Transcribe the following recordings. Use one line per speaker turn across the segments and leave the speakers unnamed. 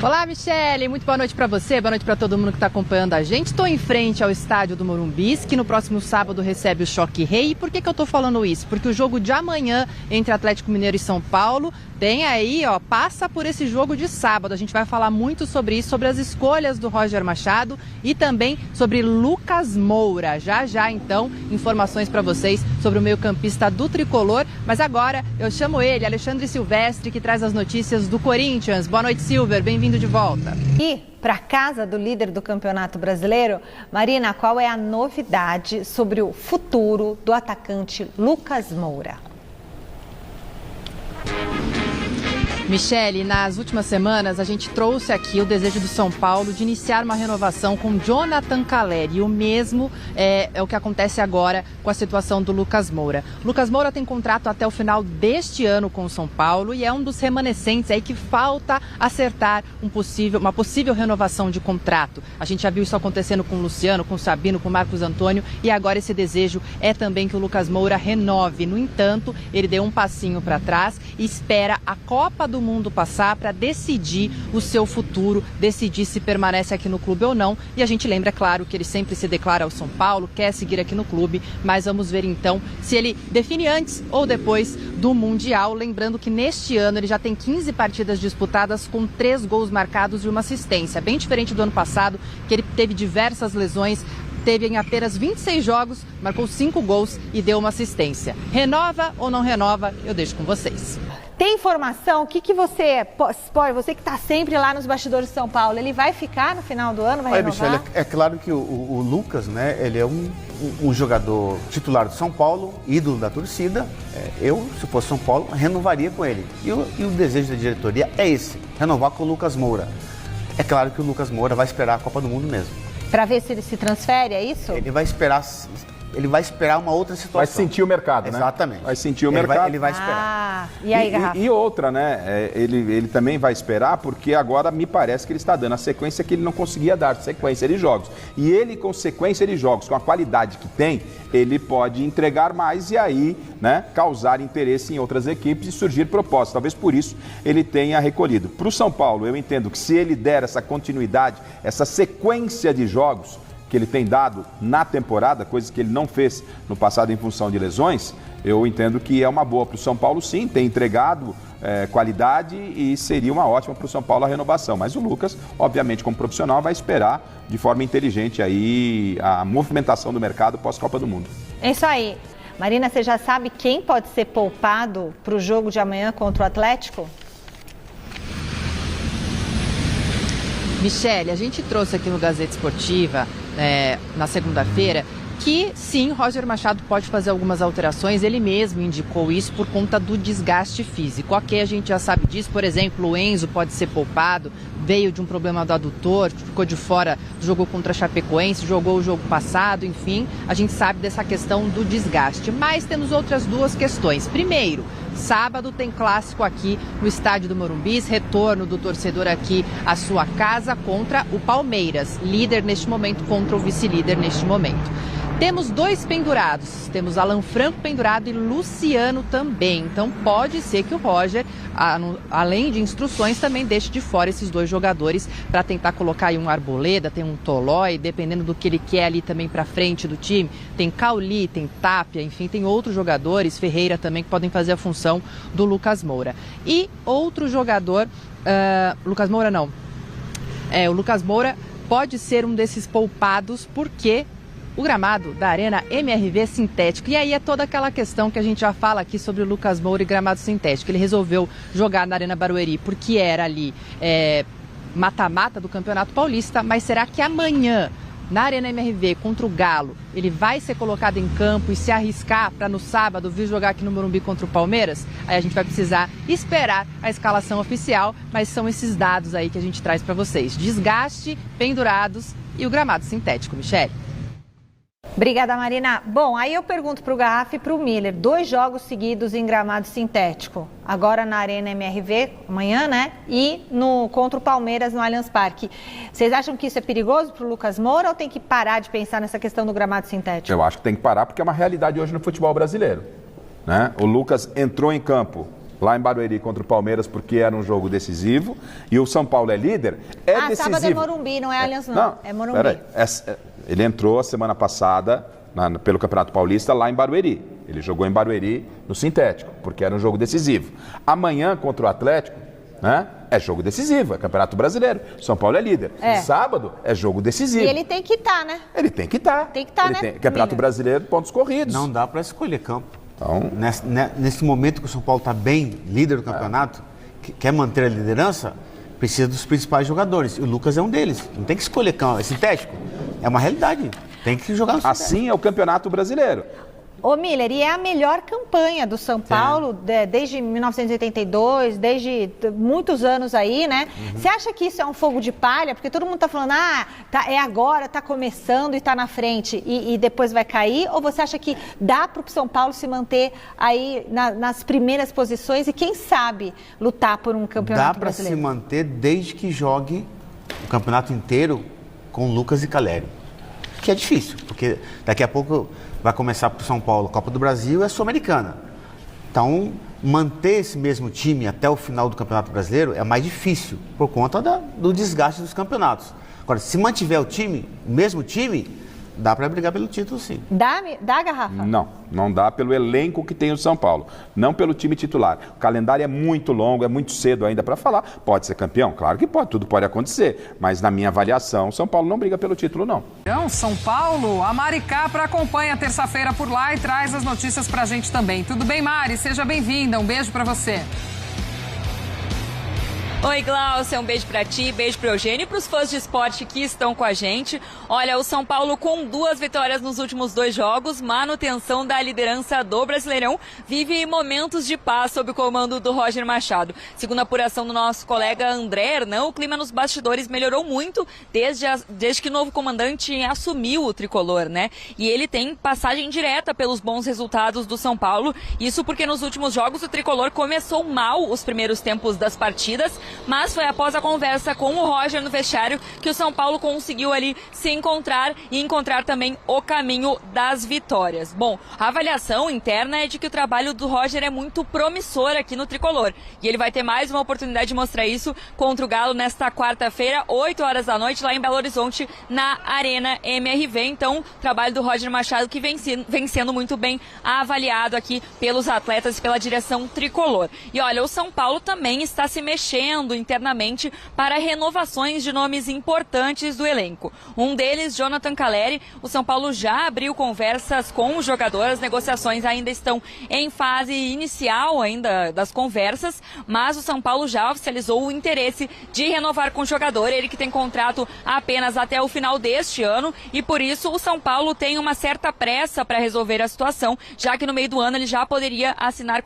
Olá, Michele, muito boa noite para você, boa noite para todo mundo que está acompanhando a gente. Estou em frente ao estádio do Morumbi, que no próximo sábado recebe o Choque Rei. E por que eu estou falando isso? Porque o jogo de amanhã entre Atlético Mineiro e São Paulo tem aí, passa por esse jogo de sábado. A gente vai falar muito sobre isso, sobre as escolhas do Roger Machado e também sobre Lucas Moura. Já, então, informações para vocês sobre o meio-campista do Tricolor. Mas agora eu chamo ele, Alexandre Silvestre, que traz as notícias do Corinthians. Boa noite, Silver, bem-vindo de volta.
E para casa do líder do Campeonato Brasileiro, Marina, qual é a novidade sobre o futuro do atacante Lucas Moura?
Michele, nas últimas semanas a gente trouxe aqui o desejo do São Paulo de iniciar uma renovação com Jonathan Calleri. E o mesmo é o que acontece agora com a situação do Lucas Moura. Lucas Moura tem contrato até o final deste ano com o São Paulo e é um dos remanescentes aí que falta acertar uma possível renovação de contrato. A gente já viu isso acontecendo com o Luciano, com o Sabino, com o Marcos Antônio e agora esse desejo é também que o Lucas Moura renove. No entanto, ele deu um passinho para trás e espera a Copa do Mundo passar para decidir o seu futuro, decidir se permanece aqui no clube ou não. E a gente lembra, é claro, que ele sempre se declara ao São Paulo, quer seguir aqui no clube, mas vamos ver então se ele define antes ou depois do Mundial. Lembrando que neste ano ele já tem 15 partidas disputadas com 3 gols marcados e uma assistência, bem diferente do ano passado, que ele teve diversas lesões. Teve em apenas 26 jogos, marcou 5 gols e deu uma assistência. Renova ou não renova? Eu deixo com vocês.
Tem informação? O que você que está sempre lá nos bastidores de São Paulo, ele vai ficar no final do ano, vai renovar?
Michele, é claro que o Lucas, né, ele é um jogador titular do São Paulo, ídolo da torcida. Eu, se fosse São Paulo, renovaria com ele. E o desejo da diretoria é esse, renovar com o Lucas Moura. É claro que o Lucas Moura vai esperar a Copa do Mundo mesmo.
Para ver se ele se transfere, é isso?
Ele vai esperar uma outra situação.
Vai sentir o mercado, né?
Exatamente.
Vai sentir o mercado.
Ele vai esperar.
E aí, Garrafa?
E outra, né? Ele também vai esperar porque agora me parece que ele está dando a sequência que ele não conseguia dar, sequência de jogos. E ele, com sequência de jogos, com a qualidade que tem, ele pode entregar mais e aí, né, causar interesse em outras equipes e surgir propostas. Talvez por isso ele tenha recolhido. Para o São Paulo, eu entendo que se ele der essa continuidade, essa sequência de jogos que ele tem dado na temporada, coisas que ele não fez no passado em função de lesões, eu entendo que é uma boa para o São Paulo, sim, tem entregado qualidade e seria uma ótima para o São Paulo a renovação. Mas o Lucas, obviamente, como profissional, vai esperar de forma inteligente aí a movimentação do mercado pós-Copa do Mundo.
É isso aí. Marina, você já sabe quem pode ser poupado para o jogo de amanhã contra o Atlético?
Michele, a gente trouxe aqui no Gazeta Esportiva, na segunda-feira, que sim, Roger Machado pode fazer algumas alterações, ele mesmo indicou isso por conta do desgaste físico. Ok, a gente já sabe disso, por exemplo, o Enzo pode ser poupado, veio de um problema do adutor, ficou de fora, jogou contra a Chapecoense, jogou o jogo passado, enfim, a gente sabe dessa questão do desgaste. Mas temos outras duas questões. Primeiro, sábado tem clássico aqui no estádio do Morumbi, retorno do torcedor aqui à sua casa contra o Palmeiras, líder neste momento contra o vice-líder neste momento. Temos 2 pendurados, temos Alan Franco pendurado e Luciano também. Então pode ser que o Roger, além de instruções, também deixe de fora esses 2 jogadores para tentar colocar aí um Arboleda, tem um Tolói, dependendo do que ele quer ali também para frente do time. Tem Cauli, tem Tapia, enfim, tem outros jogadores, Ferreira também, que podem fazer a função do Lucas Moura. E outro jogador, Lucas Moura não, o Lucas Moura pode ser um desses poupados porque o gramado da Arena MRV sintético. E aí é toda aquela questão que a gente já fala aqui sobre o Lucas Moura e gramado sintético. Ele resolveu jogar na Arena Barueri porque era ali mata-mata do Campeonato Paulista, mas será que amanhã, na Arena MRV, contra o Galo, ele vai ser colocado em campo e se arriscar para no sábado vir jogar aqui no Morumbi contra o Palmeiras? Aí a gente vai precisar esperar a escalação oficial, mas são esses dados aí que a gente traz para vocês. Desgaste, pendurados e o gramado sintético, Michele.
Obrigada, Marina. Bom, aí eu pergunto para o Garrafa e para o Miller, 2 jogos seguidos em gramado sintético, agora na Arena MRV, amanhã, né? E contra o Palmeiras no Allianz Parque. Vocês acham que isso é perigoso para o Lucas Moura ou tem que parar de pensar nessa questão do gramado sintético?
Eu acho que tem que parar porque é uma realidade hoje no futebol brasileiro, né? O Lucas entrou em campo lá em Barueri contra o Palmeiras, porque era um jogo decisivo, e o São Paulo é líder, decisivo.
Sábado é Morumbi, não é Allianz não, é Morumbi.
Peraí, ele entrou a semana passada pelo Campeonato Paulista lá em Barueri. Ele jogou em Barueri no sintético, porque era um jogo decisivo. Amanhã contra o Atlético, né? É jogo decisivo, é Campeonato Brasileiro. São Paulo é líder. Sábado é jogo decisivo.
E ele tem que estar, né?
Ele tem que estar.
Tem que estar, né?
Campeonato Brasileiro, pontos corridos.
Não dá para escolher campo.
Então,
nesse momento que o São Paulo está bem, líder do campeonato, quer manter a liderança, precisa dos principais jogadores. E o Lucas é um deles. Não tem que escolher campo. É sintético. É uma realidade. Tem que jogar no sintético.
Assim é o Campeonato Brasileiro.
Ô Miller, e é a melhor campanha do São Paulo desde 1982, desde muitos anos aí, né? Você acha que isso é um fogo de palha? Porque todo mundo tá falando, é agora, tá começando e tá na frente e depois vai cair? Ou você acha que dá pro São Paulo se manter aí nas primeiras posições e quem sabe lutar por um campeonato brasileiro?
Dá para se manter desde que jogue o campeonato inteiro com Lucas e Caleri. Que é difícil, porque daqui a pouco vai começar para o São Paulo, Copa do Brasil e a Sul-Americana. Então, manter esse mesmo time até o final do Campeonato Brasileiro é mais difícil, por conta do desgaste dos campeonatos. Agora, se mantiver o mesmo time, dá para brigar pelo título, sim.
Dá, Garrafa?
Não dá pelo elenco que tem o São Paulo, não pelo time titular. O calendário é muito longo, é muito cedo ainda para falar. Pode ser campeão? Claro que pode, tudo pode acontecer. Mas na minha avaliação, o São Paulo não briga pelo título, não.
Então, São Paulo, a Mari Capra acompanha terça-feira por lá e traz as notícias pra gente também. Tudo bem, Mari? Seja bem-vinda, um beijo pra você.
Oi, Glaucia, um beijo pra ti, beijo pro Eugênio e pros fãs de esporte que estão com a gente. Olha, o São Paulo com 2 vitórias nos últimos 2 jogos, manutenção da liderança do Brasileirão, vive momentos de paz sob o comando do Roger Machado. Segundo a apuração do nosso colega André Hernan, o clima nos bastidores melhorou muito desde que o novo comandante assumiu o tricolor, né? E ele tem passagem direta pelos bons resultados do São Paulo, isso porque nos últimos jogos o tricolor começou mal os primeiros tempos das partidas, mas foi após a conversa com o Roger no vestiário que o São Paulo conseguiu ali se encontrar e encontrar também o caminho das vitórias. Bom, a avaliação interna é de que o trabalho do Roger é muito promissor aqui no tricolor e ele vai ter mais uma oportunidade de mostrar isso contra o Galo nesta quarta-feira, 8 horas da noite, lá em Belo Horizonte, na Arena MRV. Então, o trabalho do Roger Machado que vem sendo muito bem avaliado aqui pelos atletas e pela direção tricolor. E olha, o São Paulo também está se mexendo internamente para renovações de nomes importantes do elenco. Um deles, Jonathan Caleri. O São Paulo já abriu conversas com o jogador, as negociações ainda estão em fase inicial ainda das conversas, mas o São Paulo já oficializou o interesse de renovar com o jogador, ele que tem contrato apenas até o final deste ano e por isso o São Paulo tem uma certa pressa para resolver a situação, já que no meio do ano ele já poderia assinar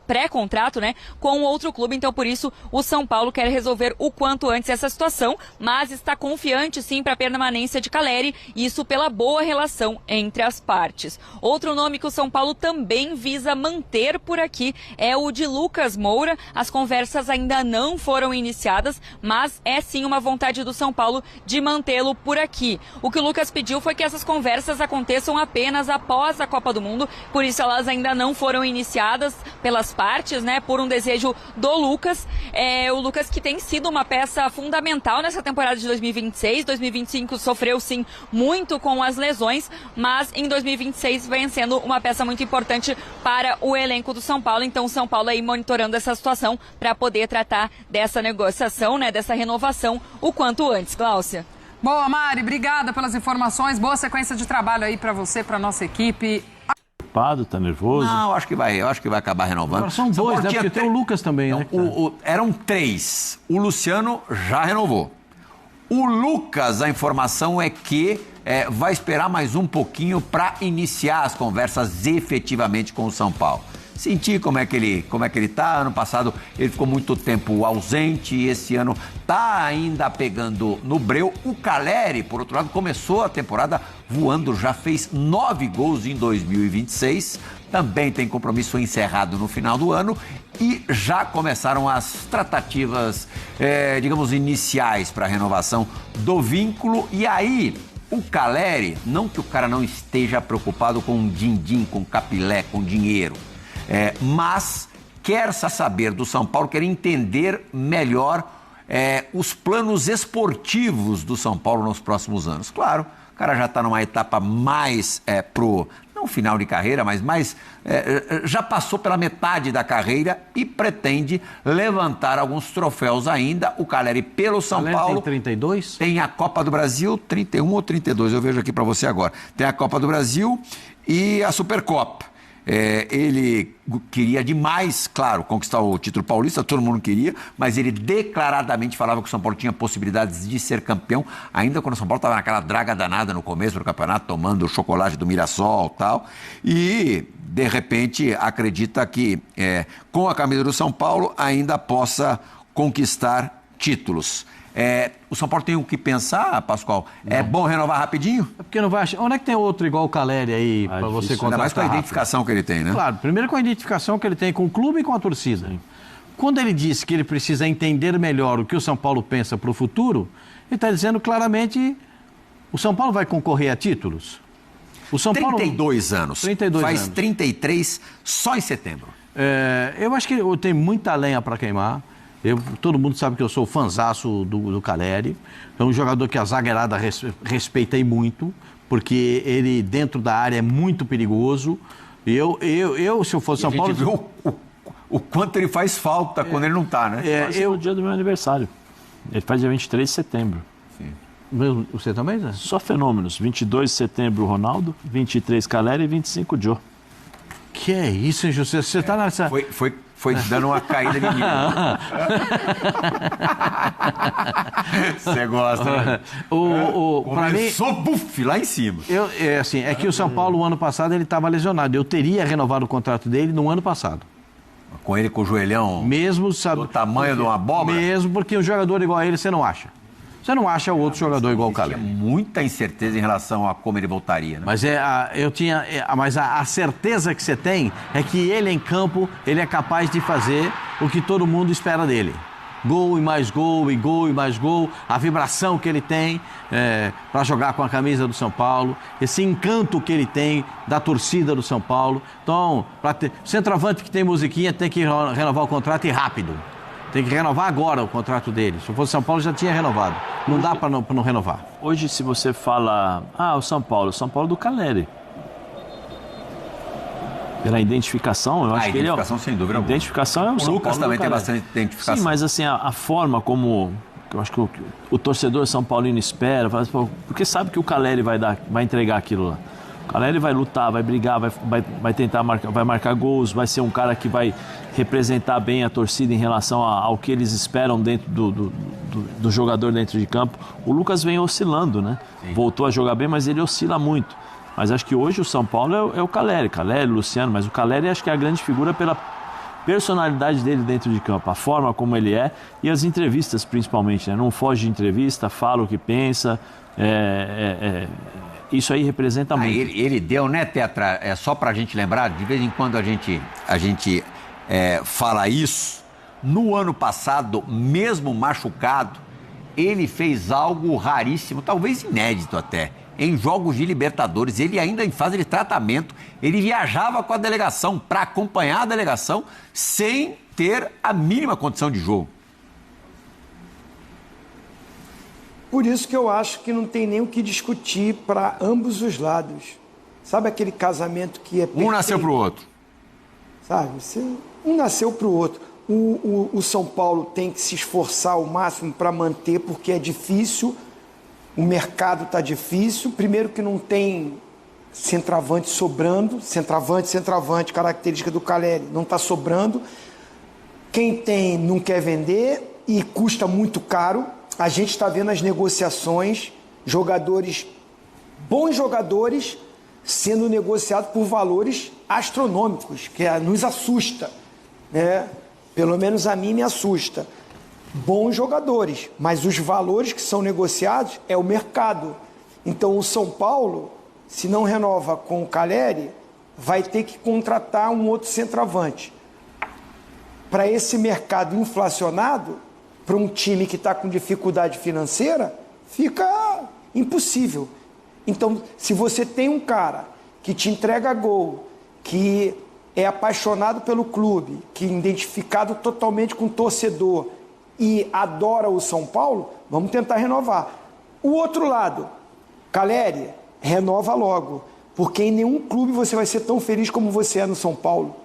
pré-contrato, né, com outro clube, então por isso o São Paulo quer resolver o quanto antes essa situação, mas está confiante sim para a permanência de Caleri, isso pela boa relação entre as partes. Outro nome que o São Paulo também visa manter por aqui é o de Lucas Moura. As conversas ainda não foram iniciadas, mas é sim uma vontade do São Paulo de mantê-lo por aqui. O que o Lucas pediu foi que essas conversas aconteçam apenas após a Copa do Mundo, por isso elas ainda não foram iniciadas pelas partes, né, por um desejo do Lucas. O Lucas que tem sido uma peça fundamental nessa temporada de 2026, 2025 sofreu sim muito com as lesões, mas em 2026 vem sendo uma peça muito importante para o elenco do São Paulo, então o São Paulo aí monitorando essa situação para poder tratar dessa negociação, né, dessa renovação o quanto antes. Glaucia.
Boa, Mari, obrigada pelas informações, boa sequência de trabalho aí para você, para nossa equipe.
Tá nervoso?
Não, acho que vai acabar renovando.
Agora são dois, né? Porque tem o Lucas também,
não,
né?
Eram 3. O Luciano já renovou. O Lucas, a informação é que vai esperar mais um pouquinho para iniciar as conversas efetivamente com o São Paulo. Sentir como é que ele tá. Ano passado ele ficou muito tempo ausente e esse ano tá ainda pegando no breu. O Caleri, por outro lado, começou a temporada voando, já fez 9 gols em 2026. Também tem compromisso encerrado no final do ano e já começaram as tratativas, digamos, iniciais para a renovação do vínculo. E aí, o Caleri, não que o cara não esteja preocupado com din-din, com capilé, com dinheiro, mas quer saber do São Paulo, quer entender melhor os planos esportivos do São Paulo nos próximos anos. Claro, o cara já está numa etapa mais não final de carreira, mas já passou pela metade da carreira e pretende levantar alguns troféus ainda. O Calleri pelo São Paulo.
Tem 32?
Tem a Copa do Brasil, 31 ou 32, eu vejo aqui para você agora. Tem a Copa do Brasil e a Supercopa. Ele queria demais, claro, conquistar o título paulista, todo mundo queria, mas ele declaradamente falava que o São Paulo tinha possibilidades de ser campeão, ainda quando o São Paulo estava naquela draga danada no começo do campeonato, tomando o chocolate do Mirassol e tal, e de repente acredita que com a camisa do São Paulo ainda possa conquistar títulos. O São Paulo tem o que pensar, Pascoal? Não. É bom renovar rapidinho?
É porque não vai achar. Onde é que tem outro igual o Calleri aí para você contratar?
Ainda mais com a identificação que ele tem, né?
Claro, primeiro com a identificação que ele tem com o clube e com a torcida. Sim. Quando ele disse que ele precisa entender melhor o que o São Paulo pensa para o futuro, ele está dizendo claramente o São Paulo vai concorrer a títulos. O São
32
Paulo...
anos.
32
Faz
anos.
33 só em setembro.
Eu acho que ele tem muita lenha para queimar. Todo mundo sabe que eu sou fãzaço do Calleri. É um jogador que a zagueirada respeitei muito, porque ele dentro da área é muito perigoso. Se eu fosse São Paulo...
A gente viu o quanto ele faz falta quando ele não está, né?
No dia do meu aniversário. Ele faz dia 23 de setembro.
Sim. Você também, né?
Só fenômenos. 22 de setembro, Ronaldo. 23, Calleri e 25, Jô.
Que é isso, hein, José? Você está nessa...
Foi dando uma caída de nível. Você gosta, né?
Começou,
buf, lá em cima.
É que o São Paulo, o ano passado, ele estava lesionado. Eu teria renovado o contrato dele no ano passado.
Com ele com o joelhão
mesmo, sabe,
do tamanho de uma abóbora?
Mesmo porque um jogador igual a ele você não acha. Você não acha outro jogador igual o Calleri.
Tinha muita incerteza em relação a como ele voltaria, né?
Mas mas a certeza que você tem é que ele em campo, ele é capaz de fazer o que todo mundo espera dele. Gol e mais gol, e gol e mais gol, a vibração que ele tem para jogar com a camisa do São Paulo, esse encanto que ele tem da torcida do São Paulo. Então, centroavante que tem musiquinha tem que renovar o contrato e rápido. Tem que renovar agora o contrato dele. Se eu fosse São Paulo, já tinha renovado. Não dá para não renovar.
Hoje, se você fala... o São Paulo do Calleri. Pela identificação, eu acho que ele é...
A identificação, sem dúvida.
Identificação é o São Paulo.
O Lucas também tem bastante identificação.
Sim, mas assim, a forma como... Eu acho que o torcedor São Paulino espera, porque sabe que o Calleri vai entregar aquilo lá. O Calleri vai lutar, vai brigar, vai tentar marcar, vai marcar gols, vai ser um cara que vai representar bem a torcida em relação ao que eles esperam dentro do jogador dentro de campo. O Lucas vem oscilando, né? Sim. Voltou a jogar bem, mas ele oscila muito. Mas acho que hoje o São Paulo é o Calleri, Luciano, mas o Calleri acho que é a grande figura pela personalidade dele dentro de campo, a forma como ele é e as entrevistas principalmente, né? Não foge de entrevista, fala o que pensa, isso aí representa muito.
Ele deu, né, Tetra? Só pra gente lembrar, de vez em quando a gente fala isso. No ano passado, mesmo machucado, ele fez algo raríssimo, talvez inédito até. Em jogos de Libertadores, ele ainda em fase de tratamento, ele viajava com a delegação para acompanhar a delegação sem ter a mínima condição de jogo.
Por isso que eu acho que não tem nem o que discutir para ambos os lados. Sabe aquele casamento que é perfeito?
Um nasceu para o outro.
Sabe, um nasceu para o outro. O São Paulo tem que se esforçar ao máximo para manter, porque é difícil, o mercado está difícil. Primeiro que não tem centroavante sobrando, centroavante, característica do Calleri, não está sobrando. Quem tem não quer vender e custa muito caro. A gente está vendo as negociações, bons jogadores, sendo negociados por valores astronômicos, que nos assusta, né? Pelo menos a mim me assusta. Bons jogadores, mas os valores que são negociados é o mercado. Então o São Paulo, se não renova com o Calleri, vai ter que contratar um outro centroavante. Para esse mercado inflacionado, para um time que está com dificuldade financeira, fica impossível. Então, se você tem um cara que te entrega gol, que é apaixonado pelo clube, que é identificado totalmente com o torcedor e adora o São Paulo, vamos tentar renovar. O outro lado, Caleri, renova logo, porque em nenhum clube você vai ser tão feliz como você é no São Paulo.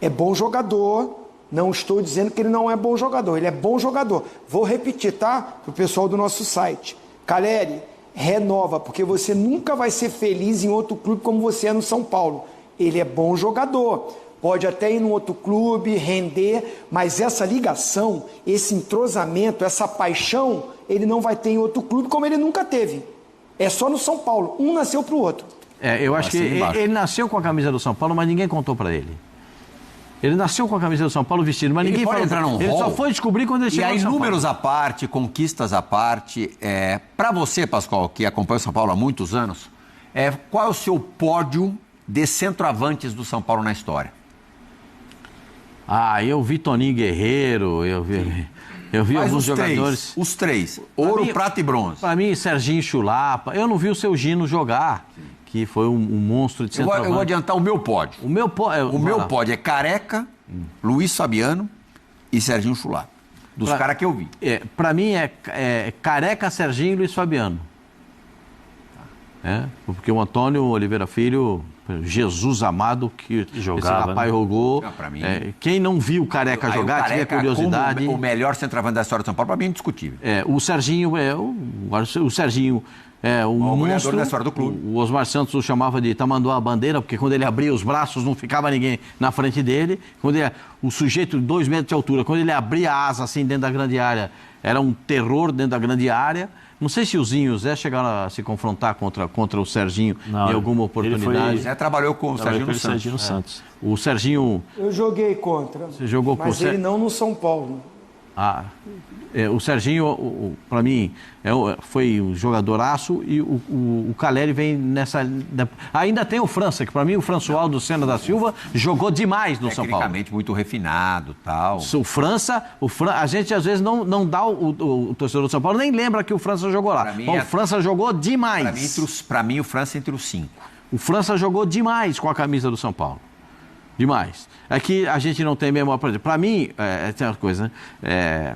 É bom jogador, não estou dizendo que ele não é bom jogador, ele é bom jogador. Vou repetir, tá? Para o pessoal do nosso site. Caleri, renova, porque você nunca vai ser feliz em outro clube como você é no São Paulo. Ele é bom jogador, pode até ir no outro clube, render, mas essa ligação, esse entrosamento, essa paixão, ele não vai ter em outro clube como ele nunca teve. É só no São Paulo, um nasceu para o outro.
Eu acho que ele nasceu com a camisa do São Paulo, mas ninguém contou para ele. Ele nasceu com a camisa do São Paulo vestido, mas ninguém falou. Ele só foi descobrir quando ele chegou no São Paulo.
E aí, números à parte, conquistas à parte, para você, Pascoal, que acompanha o São Paulo há muitos anos, qual é o seu pódio de centroavantes do São Paulo na história?
Eu vi Toninho Guerreiro, eu vi alguns jogadores.
Os três. Ouro, prata e bronze.
Para mim, Serginho Chulapa. Eu não vi o seu Gino jogar, que foi um monstro de centroavante.
Eu vou adiantar o meu pódio. O meu pódio é Careca, Luiz Fabiano e Serginho Chulapa. Dos caras que eu vi.
Para mim é Careca, Serginho e Luiz Fabiano. Porque o Antônio Oliveira Filho, Jesus amado, que jogava, esse rapaz jogou. Quem não viu o Careca jogar, tinha curiosidade.
O melhor centroavante da história do São Paulo, para mim é indiscutível.
O Serginho o Serginho um monstro da história do clube. O Osmar Santos o chamava de tamanduá bandeira, porque quando ele abria os braços não ficava ninguém na frente dele. O sujeito de 2 metros de altura, quando ele abria a asa assim dentro da grande área, era um terror dentro da grande área. Não sei se o Zinho e o Zé chegaram a se confrontar contra o Serginho em alguma oportunidade.
O Zé trabalhou com o Serginho Santos.
O Serginho...
Eu joguei contra.
Você jogou
mas ele não no São Paulo.
O Serginho, para mim, foi um jogadoraço e o Caleri vem nessa... Ainda tem o França, que para mim o François do Senna da Silva jogou demais no São Paulo.
Tecnicamente muito refinado e tal.
O França, a gente às vezes não dá o torcedor do São Paulo, nem lembra que o França jogou lá. O França jogou demais.
Para mim, o França entre os 5.
O França jogou demais com a camisa do São Paulo. Demais. É que a gente não tem memória. Para mim, tem uma coisa, né?